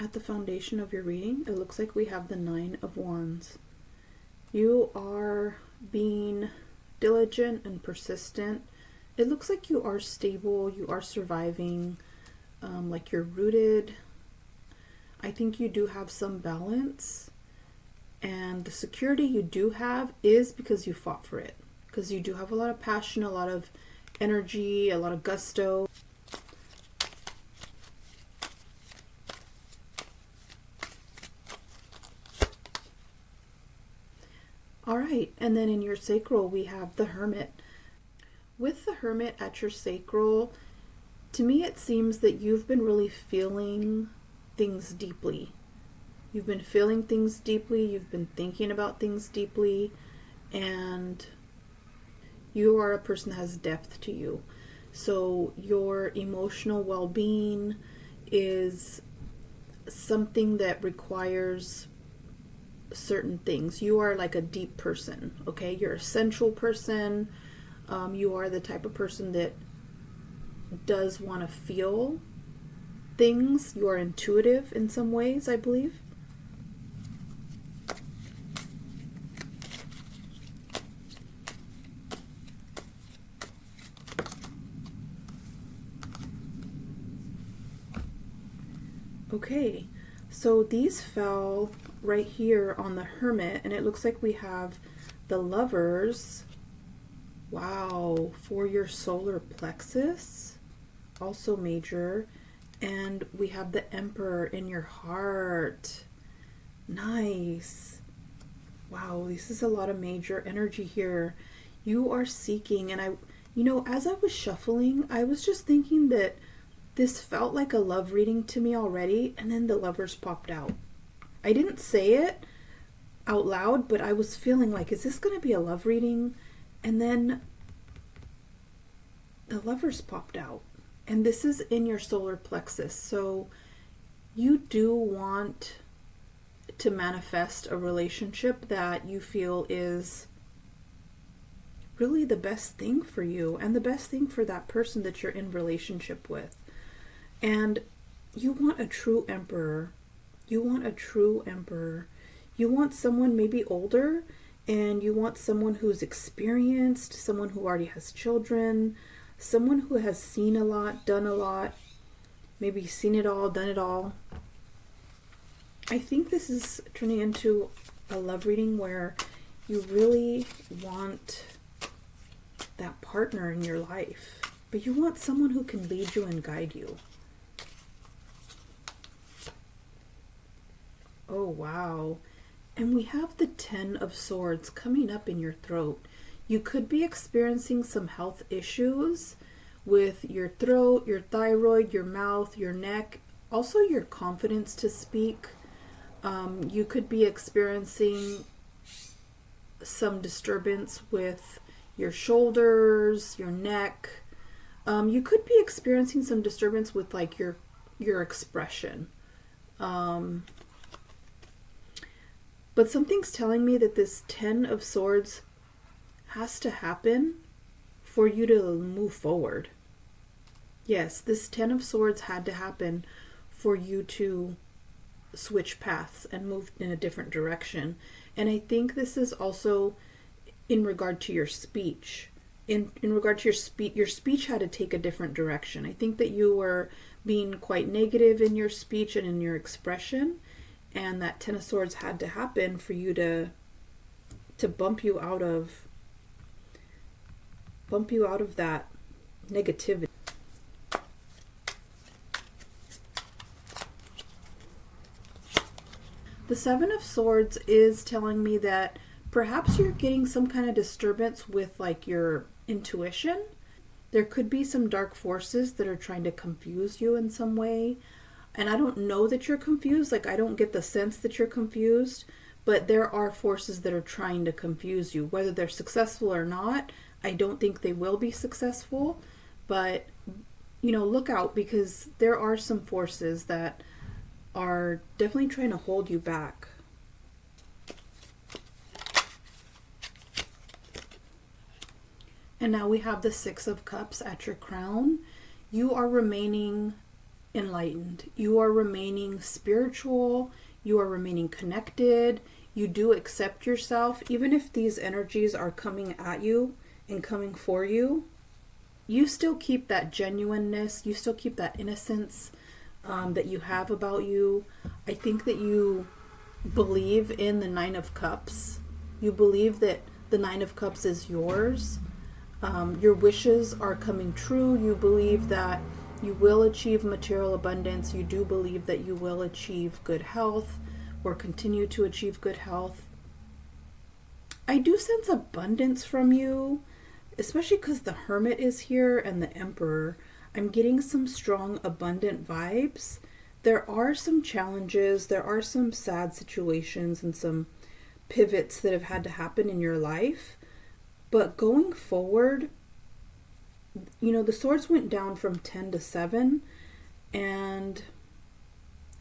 at the foundation of your reading, it looks like we have the Nine of Wands. You are being diligent and persistent. It looks like you are stable, you are surviving, like you're rooted. I think you do have some balance, and the security you do have is because you fought for it, because you do have a lot of passion, a lot of energy, a lot of gusto. All right, and then in your sacral, we have the Hermit. With the Hermit at your sacral, to me it seems that you've been really feeling things deeply. You've been feeling things deeply, you've been thinking about things deeply, and you are a person that has depth to you. So your emotional well-being is something that requires certain things. You are like a deep person, okay? You're a sensual person. You are the type of person that does want to feel things. You are intuitive in some ways, I believe. Okay, so these fell right here on the Hermit, and it looks like we have the Lovers. Wow, for your solar plexus, also major, and we have the Emperor in your heart. Nice. Wow, this is a lot of major energy here. You are seeking, and as I was shuffling, I was just thinking that this felt like a love reading to me already, and then the Lovers popped out. I didn't say it out loud, but I was feeling like, is this going to be a love reading? And then the Lovers popped out. And this is in your solar plexus. So you do want to manifest a relationship that you feel is really the best thing for you and the best thing for that person that you're in relationship with. And you want a true emperor. You want a true emperor. You want someone maybe older, and you want someone who's experienced, someone who already has children, someone who has seen a lot, done a lot, maybe seen it all, done it all. I think this is turning into a love reading where you really want that partner in your life, but you want someone who can lead you and guide you. Oh, wow. And we have the Ten of Swords coming up in your throat. You could be experiencing some health issues with your throat, your thyroid, your mouth, your neck, also your confidence to speak. You could be experiencing some disturbance with your shoulders, your neck. You could be experiencing some disturbance with like your expression. But something's telling me that this Ten of Swords has to happen for you to move forward. Yes, this Ten of Swords had to happen for you to switch paths and move in a different direction. And I think this is also in regard to your speech. In regard to your speech had to take a different direction. I think that you were being quite negative in your speech and in your expression. And that Ten of Swords had to happen for you to bump you out of that negativity. The Seven of Swords is telling me that perhaps you're getting some kind of disturbance with like your intuition. There could be some dark forces that are trying to confuse you in some way. And I don't know that you're confused. Like, I don't get the sense that you're confused. But there are forces that are trying to confuse you. Whether they're successful or not, I don't think they will be successful. But, look out, because there are some forces that are definitely trying to hold you back. And now we have the Six of Cups at your crown. You are remaining enlightened. You are remaining spiritual. You are remaining connected. You do accept yourself. Even if these energies are coming at you and coming for you, you still keep that genuineness. You still keep that innocence that you have about you. I think that you believe in the Nine of Cups. You believe that the Nine of Cups is yours. Your wishes are coming true. You believe that you will achieve material abundance. You do believe that you will achieve good health or continue to achieve good health. I do sense abundance from you, especially because the Hermit is here and the Emperor. I'm getting some strong, abundant vibes. There are some challenges, there are some sad situations and some pivots that have had to happen in your life. But going forward, you know, the swords went down from 10 to 7, and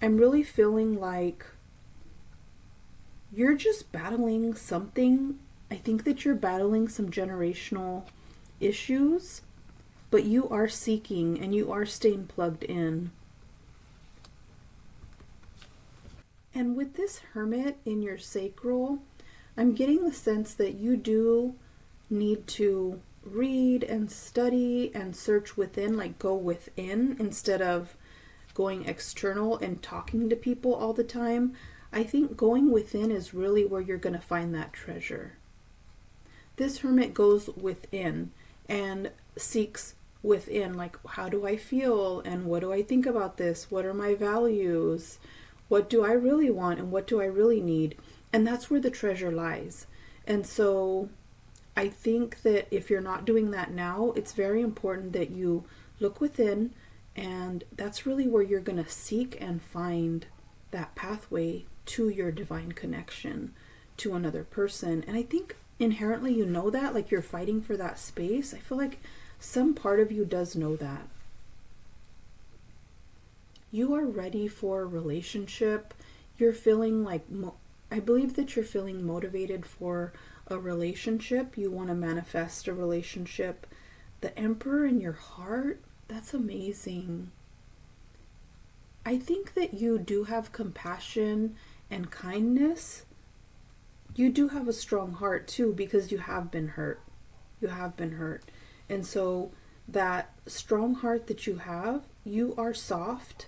I'm really feeling like you're just battling something. I think that you're battling some generational issues, but you are seeking and you are staying plugged in. And with this Hermit in your sacral, I'm getting the sense that you do need to read and study and search within, like go within instead of going external and talking to people all the time. I think going within is really where you're going to find that treasure. This Hermit goes within and seeks within, like, how do I feel and what do I think about this? What are my values? What do I really want and what do I really need? And that's where the treasure lies. And so I think that if you're not doing that now, it's very important that you look within, and that's really where you're going to seek and find that pathway to your divine connection to another person. And I think inherently you know that, like you're fighting for that space. I feel like some part of you does know that. You are ready for a relationship. You're feeling like, I believe that you're feeling motivated for a relationship. You want to manifest a relationship. The Emperor in your heart, that's amazing. I think that you do have compassion and kindness. You do have a strong heart too, because you have been hurt. You have been hurt. And so that strong heart that you have, you are soft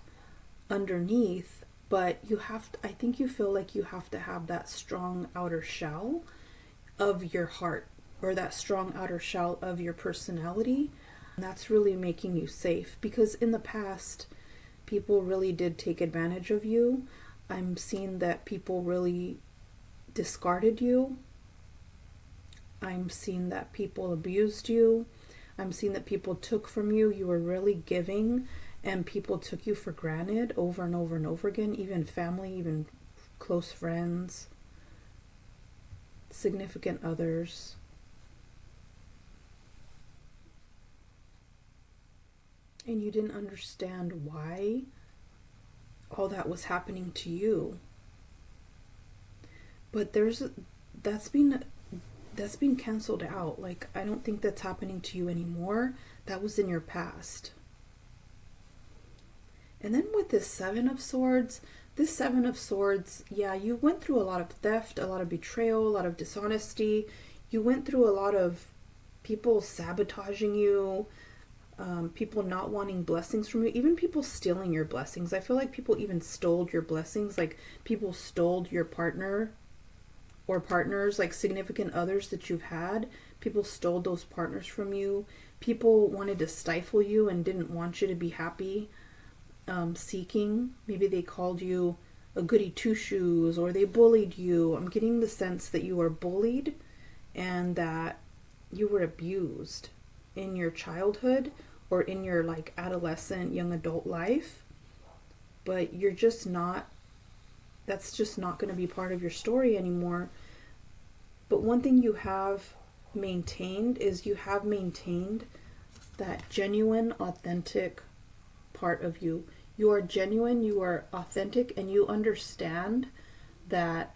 underneath, but you have to, I think you feel like you have to have that strong outer shell of your heart, or that strong outer shell of your personality. And that's really making you safe, because in the past people really did take advantage of you. I'm seeing that people really discarded you. I'm seeing that people abused you. I'm seeing that people took from you. You were really giving, and people took you for granted over and over and over again, even family, even close friends, significant others. And you didn't understand why all that was happening to you. But that's been canceled out. Like, I don't think that's happening to you anymore. That was in your past. And then with this Seven of Swords, yeah, you went through a lot of theft, a lot of betrayal, a lot of dishonesty. You went through a lot of people sabotaging you, people not wanting blessings from you, even people stealing your blessings. I feel like people even stole your blessings, like people stole your partner or partners, like significant others that you've had. People stole those partners from you. People wanted to stifle you and didn't want you to be happy. Seeking, maybe they called you a goody two-shoes, or they bullied you. I'm getting the sense that you were bullied and that you were abused in your childhood or in your like adolescent, young adult life, but you're just not, that's just not going to be part of your story anymore. But one thing you have maintained is you have maintained that genuine, authentic part of you. You are genuine, you are authentic, and you understand that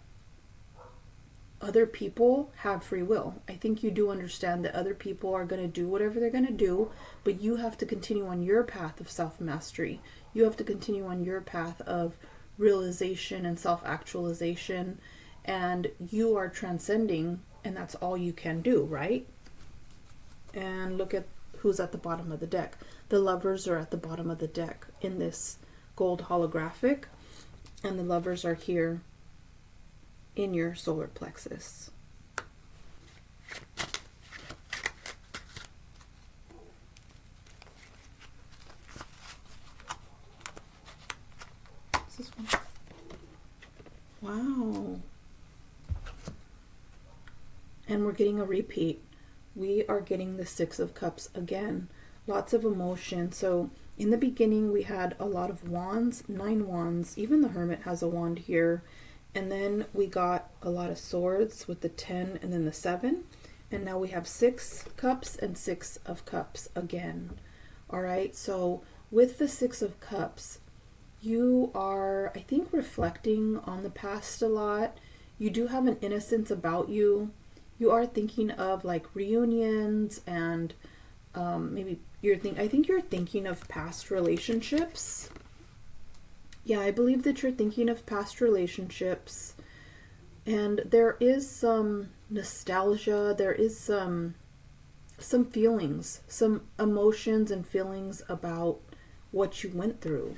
other people have free will. I think you do understand that other people are going to do whatever they're going to do, but you have to continue on your path of self-mastery. You have to continue on your path of realization and self-actualization, and you are transcending, and that's all you can do, right? And look at who's at the bottom of the deck. The lovers are at the bottom of the deck in this gold holographic, and the lovers are here in your solar plexus. Is this one? Wow. And we're getting a repeat. We are getting the Six of Cups again. Lots of emotion. So in the beginning we had a lot of wands, 9 wands. Even the Hermit has a wand here. And then we got a lot of swords with the 10 and then the 7. And now we have 6 cups and 6 of cups again. All right. So with the 6 of cups, you are, I think, reflecting on the past a lot. You do have an innocence about you. You are thinking of like reunions and maybe I think you're thinking of past relationships. Yeah, I believe that you're thinking of past relationships, and there is some nostalgia, there is some feelings, some emotions and feelings about what you went through.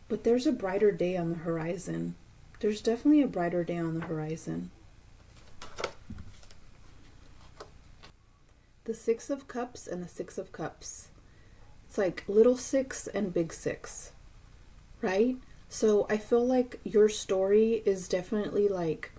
But there's a brighter day on the horizon. There's definitely a brighter day on the horizon. The 6 of Cups and the 6 of Cups. It's like little 6 and big 6, right? So I feel like your story is definitely like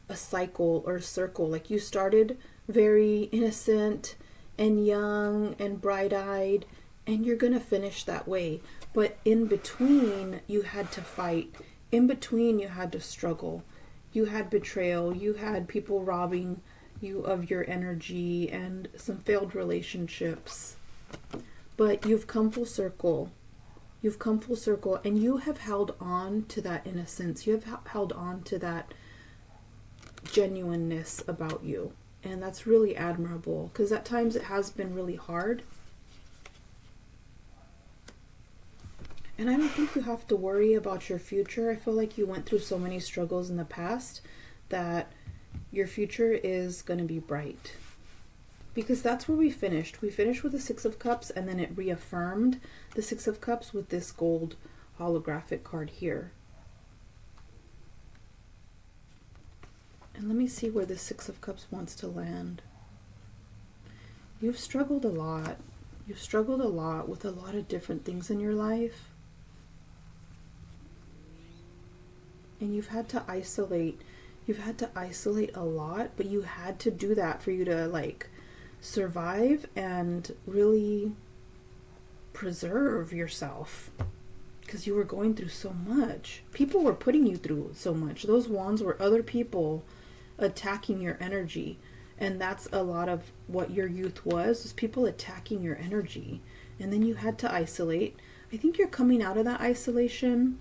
a cycle or a circle. Like you started very innocent and young and bright-eyed, and you're gonna finish that way. But in between, you had to fight. In between, you had to struggle. You had betrayal. You had people robbing you of your energy and some failed relationships. But you've come full circle. You've come full circle, and you have held on to that innocence. You have held on to that genuineness about you. And that's really admirable, because at times it has been really hard. And I don't think you have to worry about your future. I feel like you went through so many struggles in the past that your future is going to be bright. Because that's where we finished. We finished with the 6 of Cups, and then it reaffirmed the 6 of Cups with this gold holographic card here. And let me see where the 6 of Cups wants to land. You've struggled a lot. You've struggled a lot with a lot of different things in your life. And you've had to isolate. You've had to isolate a lot, but you had to do that for you to like survive and really preserve yourself, because you were going through so much. People were putting you through so much. Those wands were other people attacking your energy, and that's a lot of what your youth was people attacking your energy. And then you had to isolate. I think you're coming out of that isolation,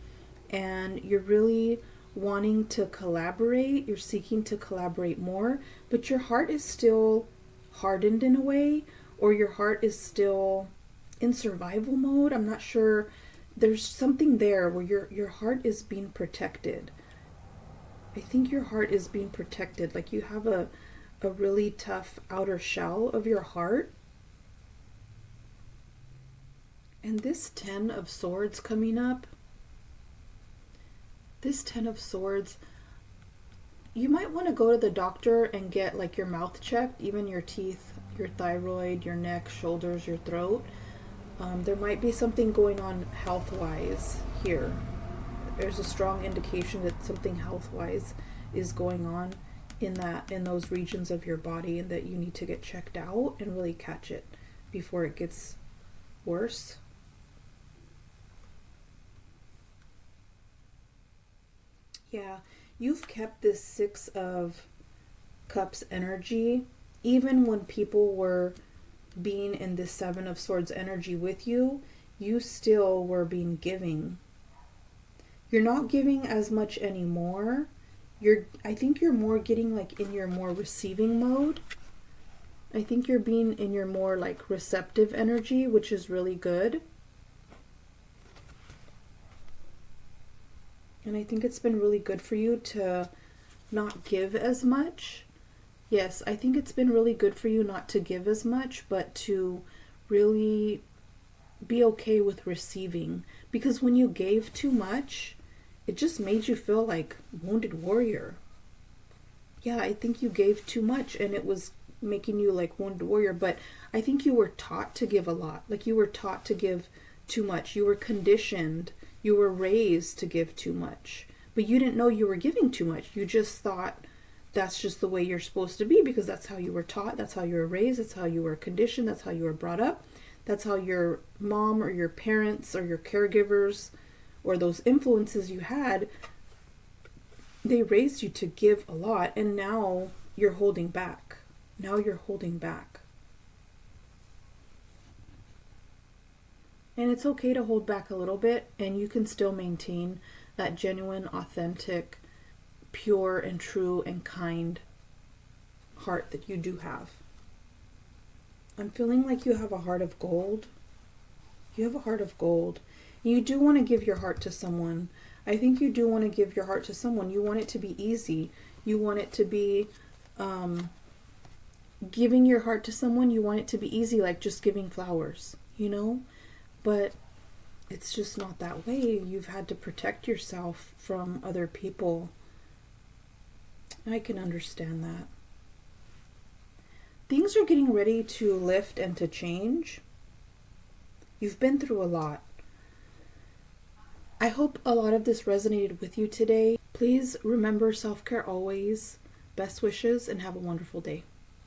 and you're really wanting to collaborate. You're seeking to collaborate more, but your heart is still hardened in a way, or your heart is still in survival mode. I'm not sure. There's something there where your heart is being protected. I think your heart is being protected. Like you have a really tough outer shell of your heart. And this 10 of Swords coming up, this 10 of Swords, you might want to go to the doctor and get like your mouth checked, even your teeth, your thyroid, your neck, shoulders, your throat. There might be something going on health-wise here. There's a strong indication that something health-wise is going on in those regions of your body, and that you need to get checked out and really catch it before it gets worse. Yeah, you've kept this 6 of Cups energy, even when people were being in this 7 of Swords energy with you, you still were being giving. You're not giving as much anymore. I think you're more getting like in your more receiving mode. I think you're being in your more like receptive energy, which is really good. And I think it's been really good for you to not give as much. Yes, I think it's been really good for you not to give as much, but to really be okay with receiving. Because when you gave too much, it just made you feel like wounded warrior. Yeah, I think you gave too much and it was making you like wounded warrior, but I think you were taught to give a lot. Like you were taught to give too much. You were conditioned. You were raised to give too much. But you didn't know you were giving too much. You just thought that's just the way you're supposed to be because that's how you were taught. That's how you were raised. That's how you were conditioned. That's how you were brought up. That's how your mom or your parents or your caregivers or those influences you had, they raised you to give a lot, and now you're holding back. Now you're holding back. And it's okay to hold back a little bit, and you can still maintain that genuine, authentic, pure and true and kind heart that you do have. I'm feeling like you have a heart of gold. You have a heart of gold. You do want to give your heart to someone. I think you do want to give your heart to someone. You want it to be easy. You want it to be giving your heart to someone. You want it to be easy, like just giving flowers, you know? But it's just not that way. You've had to protect yourself from other people. I can understand that. Things are getting ready to lift and to change. You've been through a lot. I hope a lot of this resonated with you today. Please remember self-care always. Best wishes and have a wonderful day.